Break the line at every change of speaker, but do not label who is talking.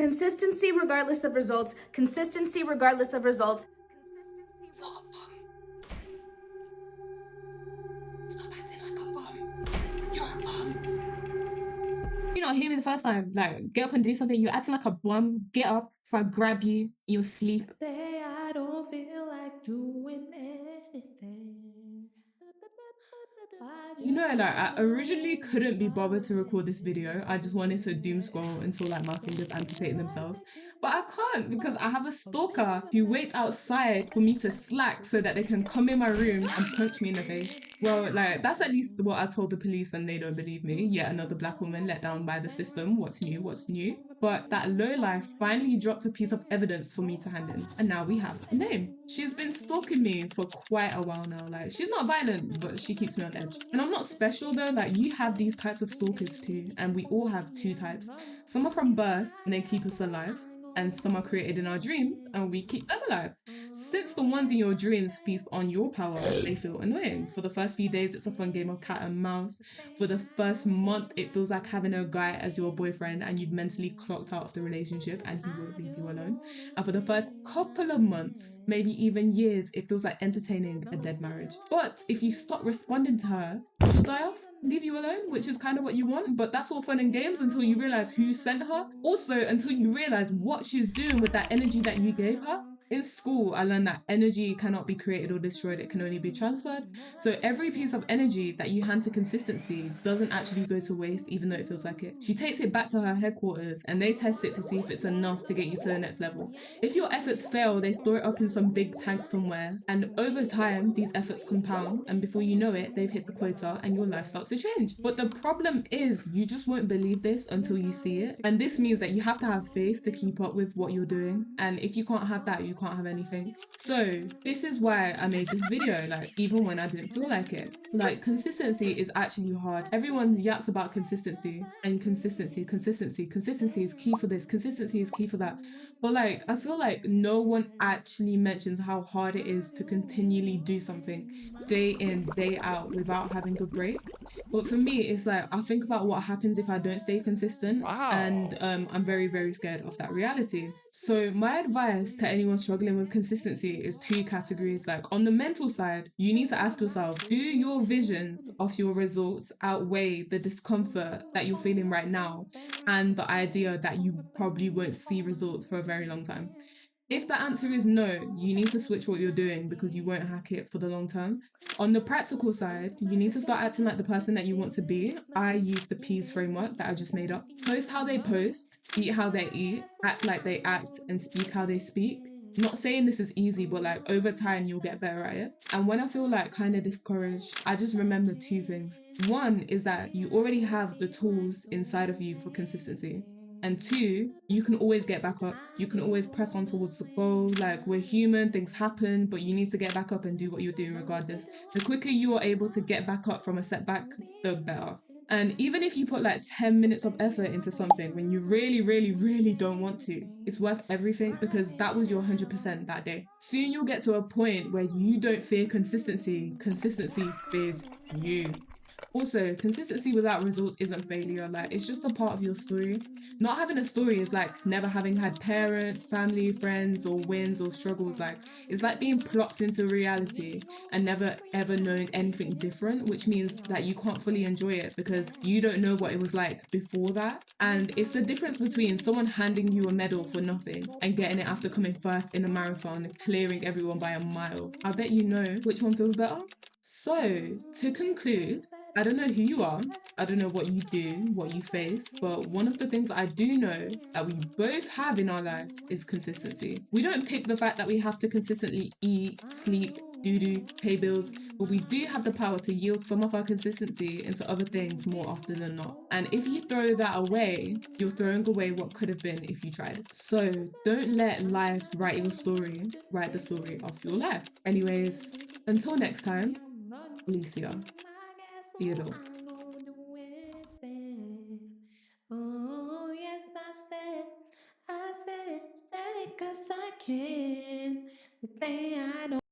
Consistency regardless of results. Consistency regardless of results.
Stop acting like a bum. You're a bum.
You not hear me the first time. Like, get up and do something. You're acting like a bum. Get up. If I grab you, you'll sleep.
I don't feel like doing anything.
You know, like, I originally couldn't be bothered to record this video. I just wanted to doom scroll until, like, my fingers amputated themselves. But I can't because I have a stalker who waits outside for me to slack so that they can come in my room and punch me in the face. Well, like, that's at least what I told the police and they don't believe me. Yet another black woman let down by the system. What's new? What's new? But that lowlife finally dropped a piece of evidence for me to hand in. And now we have a name. She's been stalking me for quite a while now. Like, she's not violent, but she keeps me on edge. And I'm not special though. Like, you have these types of stalkers too. And we all have two types. Some are from birth and they keep us alive. And some are created in our dreams and we keep them alive. Since the ones in your dreams feast on your power, they feel annoying. For the first few days, it's a fun game of cat and mouse. For the first month, it feels like having a guy as your boyfriend and you've mentally clocked out of the relationship and he won't leave you alone. And for the first couple of months, maybe even years, it feels like entertaining a dead marriage. But if you stop responding to her, she'll die off, leave you alone, which is kind of what you want. But that's all fun and games until you realize who sent her. Also, until you realize what she's doing with that energy that you gave her. In school, I learned that energy cannot be created or destroyed, it can only be transferred. So every piece of energy that you hand to consistency doesn't actually go to waste, even though it feels like it. She takes it back to her headquarters and they test it to see if it's enough to get you to the next level. If your efforts fail, they store it up in some big tank somewhere. And over time, these efforts compound, and before you know it, they've hit the quota and your life starts to change. But the problem is, you just won't believe this until you see it. And this means that you have to have faith to keep up with what you're doing. And if you can't have that, you can't have anything. So this is why I made this video, like, even when I didn't feel like it. Like, consistency is actually hard. Everyone yaps about consistency and consistency is key for this, consistency is key for that. But like, I feel like no one actually mentions how hard it is to continually do something day in, day out without having a break. But for me, it's like I think about what happens if I don't stay consistent, and I'm very, very scared of that reality. So my advice to anyone struggling with consistency is two categories. Like, on the mental side, you need to ask yourself, do your visions of your results outweigh the discomfort that you're feeling right now and the idea that you probably won't see results for a very long time? If the answer is no, you need to switch what you're doing because you won't hack it for the long term. On the practical side, you need to start acting like the person that you want to be. I use the P's framework that I just made up. Post how they post, eat how they eat, act like they act, and speak how they speak. Not saying this is easy, but like, over time you'll get better at it. And when I feel like kind of discouraged, I just remember two things. One is that you already have the tools inside of you for consistency. And two, you can always get back up. You can always press on towards the goal. Like, we're human, things happen, but you need to get back up and do what you're doing regardless. The quicker you are able to get back up from a setback, the better. And even if you put like 10 minutes of effort into something when you really, really, really don't want to, it's worth everything because that was your 100% that day. Soon you'll get to a point where you don't fear consistency, consistency fears you. Also, consistency without results isn't failure. Like, it's just a part of your story. Not having a story is like never having had parents, family, friends, or wins or struggles. Like, it's like being plopped into reality and never ever knowing anything different, which means that you can't fully enjoy it because you don't know what it was like before that. And it's the difference between someone handing you a medal for nothing and getting it after coming first in a marathon, clearing everyone by a mile. I bet you know which one feels better. So, to conclude, I don't know who you are, I don't know what you do, what you face, but one of the things I do know that we both have in our lives is consistency. We don't pick the fact that we have to consistently eat, sleep, pay bills, but we do have the power to yield some of our consistency into other things more often than not. And if you throw that away, you're throwing away what could have been if you tried. So don't let life write your story, write the story of your life. Anyways, until next time, Alicia, Theodore.
Oh, yes, I said it 'cause I can. The thing I don't